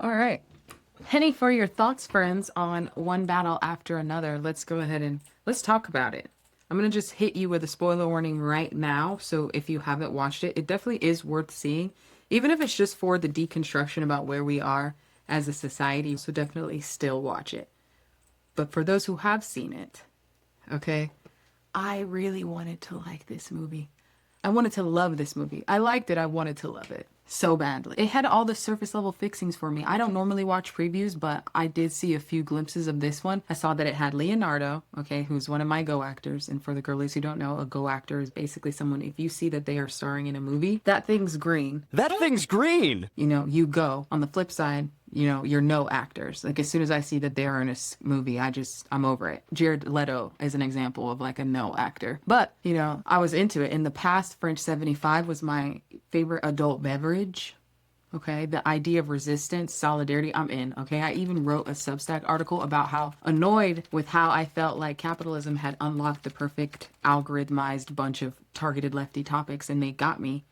All right. Penny for your thoughts, friends, on one battle after another. Let's go ahead and let's talk about it. I'm going to just hit you with a spoiler warning right now. So if you haven't watched it, it definitely is worth seeing, even if it's just for the deconstruction about where we are as a society. So definitely still watch it. But for those who have seen it, okay, I really wanted to like this movie. I wanted to love this movie. I liked it. I wanted to love it so badly. It had all the surface level fixings for me. I don't normally watch previews, but I did see a few glimpses of this one. I saw that it had Leonardo, okay, who's one of my go actors. And for the girlies who don't know, a go actor is basically someone, if you see that they are starring in a movie, that thing's green. That thing's green! You go. On the flip side, you're no actors. Like, as soon as I see that they're in a movie, I'm over it. Jared Leto is an example of like a no actor. But, I was into it. In the past, French 75 was my favorite adult beverage. Okay, the idea of resistance, solidarity, I'm in. Okay, I even wrote a Substack article about how annoyed with how I felt like capitalism had unlocked the perfect algorithmized bunch of targeted lefty topics and they got me.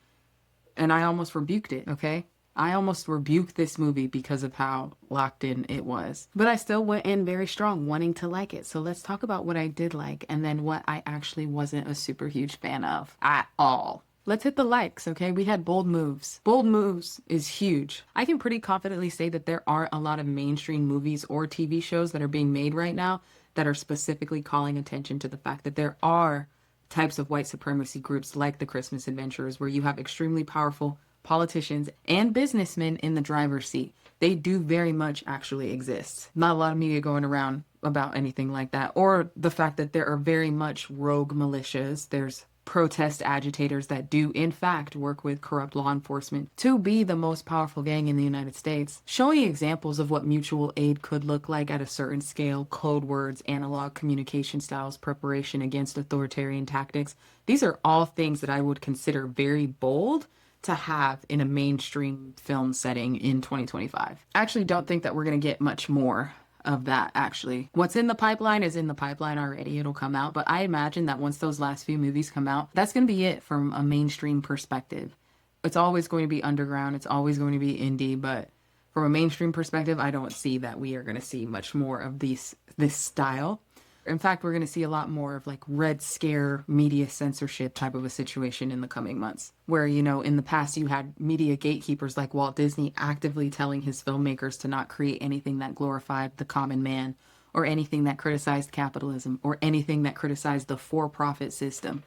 And I almost rebuked it, okay? I almost rebuked this movie because of how locked in it was. But I still went in very strong, wanting to like it. So let's talk about what I did like and then what I actually wasn't a super huge fan of at all. Let's hit the likes, okay? We had bold moves. Bold moves is huge. I can pretty confidently say that there aren't a lot of mainstream movies or TV shows that are being made right now that are specifically calling attention to the fact that there are types of white supremacy groups like the Christmas Adventurers, where you have extremely powerful politicians and businessmen in the driver's seat. They do very much actually exist. Not a lot of media going around about anything like that, or the fact that there are very much rogue militias. There's protest agitators that do in fact work with corrupt law enforcement to be the most powerful gang in the United States, showing examples of what mutual aid could look like at a certain scale, code words, analog communication styles, preparation against authoritarian tactics. These are all things that I would consider very bold to have in a mainstream film setting in 2025. I actually don't think that we're going to get much more of that, actually. What's in the pipeline is in the pipeline already. It'll come out. But I imagine that once those last few movies come out, that's going to be it from a mainstream perspective. It's always going to be underground. It's always going to be indie. But from a mainstream perspective, I don't see that we are going to see much more of this style. In fact, we're going to see a lot more of like Red Scare media censorship type of a situation in the coming months. Where, in the past you had media gatekeepers like Walt Disney actively telling his filmmakers to not create anything that glorified the common man, or anything that criticized capitalism, or anything that criticized the for-profit system.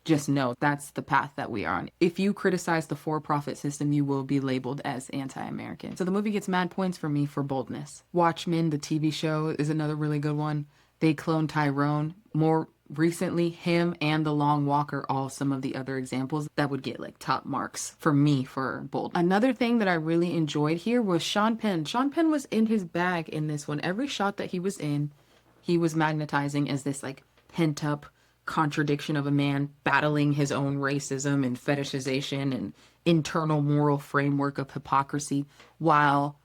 Just know that's the path that we are on. If you criticize the for-profit system, you will be labeled as anti-American. So the movie gets mad points for me for boldness. Watchmen, the TV show, is another really good one. They cloned Tyrone. More recently, him and The Long Walk are all some of the other examples that would get like top marks for me for bold. Another thing that I really enjoyed here was Sean Penn. Sean Penn was in his bag in this one. Every shot that he was in, he was magnetizing as this like pent up contradiction of a man battling his own racism and fetishization and internal moral framework of hypocrisy while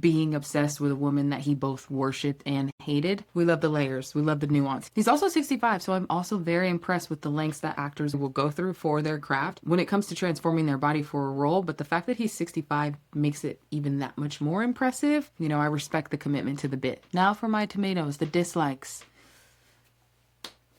being obsessed with a woman that he both worshipped and hated. We love the layers. We love the nuance. He's also 65, so I'm also very impressed with the lengths that actors will go through for their craft when it comes to transforming their body for a role. But the fact that he's 65 makes it even that much more impressive. I respect the commitment to the bit. Now for my tomatoes, the dislikes.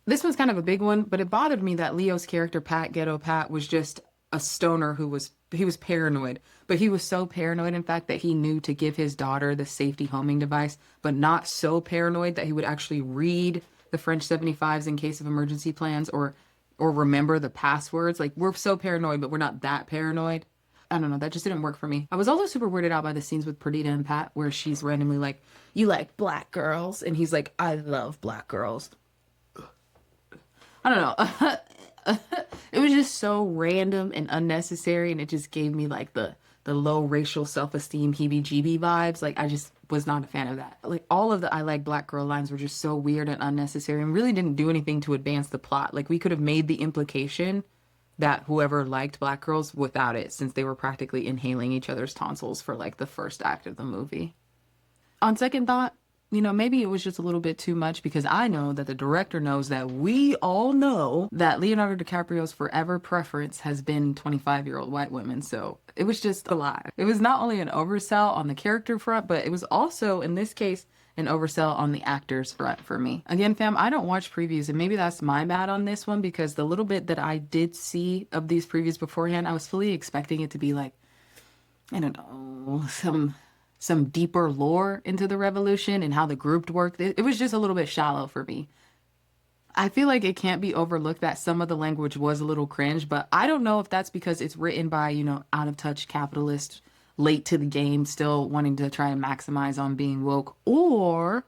This one's kind of a big one, but it bothered me that Leo's character, Pat, Ghetto Pat, was just a stoner who was paranoid, but he was so paranoid, in fact, that he knew to give his daughter the safety homing device, but not so paranoid that he would actually read the French 75s in case of emergency plans or remember the passwords. Like, we're so paranoid, but we're not that paranoid. I don't know, that just didn't work for me. I was also super weirded out by the scenes with Perdita and Pat where she's randomly like, "You like black girls?" And he's like, "I love black girls." I don't know. It was just so random and unnecessary, and it just gave me like the low racial self-esteem heebie-jeebie vibes. Like, I just was not a fan of that. Like, all of the "I like black girl" lines were just so weird and unnecessary and really didn't do anything to advance the plot. Like, we could have made the implication that whoever liked black girls without it, since they were practically inhaling each other's tonsils for like the first act of the movie. On second thought, you know, maybe it was just a little bit too much because I know that the director knows that we all know that Leonardo DiCaprio's forever preference has been 25-year-old white women. So it was just a lot. It was not only an oversell on the character front, but it was also, in this case, an oversell on the actors front for me. Again, fam, I don't watch previews, and maybe that's my bad on this one because the little bit that I did see of these previews beforehand, I was fully expecting it to be like, I don't know, some deeper lore into the revolution and how the group worked. It was just a little bit shallow for me. I feel like it can't be overlooked that some of the language was a little cringe, but I don't know if that's because it's written by, you know, out of touch capitalists, late to the game, still wanting to try and maximize on being woke, or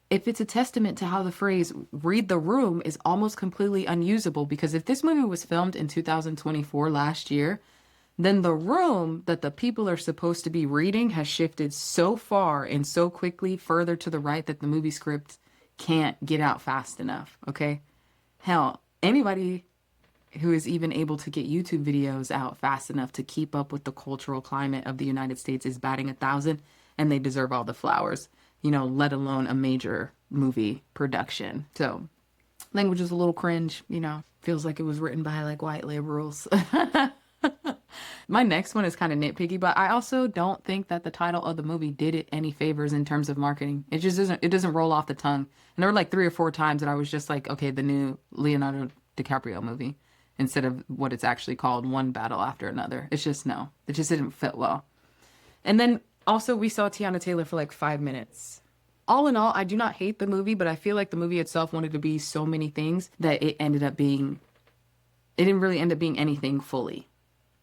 if it's a testament to how the phrase read the room is almost completely unusable. Because if this movie was filmed in 2024 last year, then the room that the people are supposed to be reading has shifted so far and so quickly further to the right that the movie script can't get out fast enough, okay? Hell, anybody who is even able to get YouTube videos out fast enough to keep up with the cultural climate of the United States is batting 1,000, and they deserve all the flowers, you know, let alone a major movie production. So language is a little cringe, you know, feels like it was written by like white liberals. My next one is kind of nitpicky, but I also don't think that the title of the movie did it any favors in terms of marketing. It just doesn't roll off the tongue. And there were like 3 or 4 times that I was just like, okay, the new Leonardo DiCaprio movie, instead of what it's actually called, One Battle After Another. It's just, no, it just didn't fit well. And then also we saw Tiana Taylor for like 5 minutes. All in all, I do not hate the movie, but I feel like the movie itself wanted to be so many things that it didn't really end up being anything fully.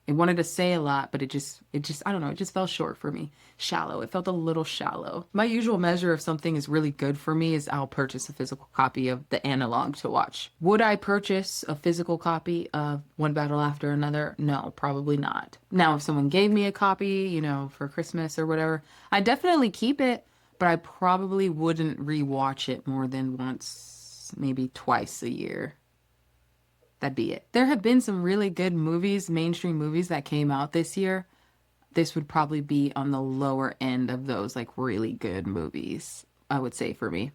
It wanted to say a lot, but it just, I don't know, it just fell short for me. Shallow. It felt a little shallow. My usual measure of something is really good for me is I'll purchase a physical copy of the analog to watch. Would I purchase a physical copy of One Battle After Another? No, probably not. Now, if someone gave me a copy, you know, for Christmas or whatever, I'd definitely keep it, but I probably wouldn't rewatch it more than once, maybe twice a year. That'd be it. There have been some really good movies, mainstream movies that came out this year. This would probably be on the lower end of those like really good movies, I would say, for me.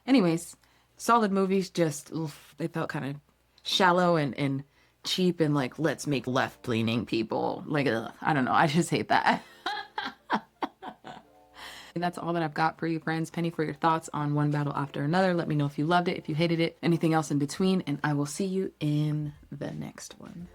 Anyways, solid movies, just they felt kind of shallow and cheap and like, let's make left-leaning people. Like, I don't know. I just hate that. And that's all that I've got for you, friends. Penny for your thoughts on One Battle After Another. Let me know if you loved it, if you hated it, anything else in between, and I will see you in the next one.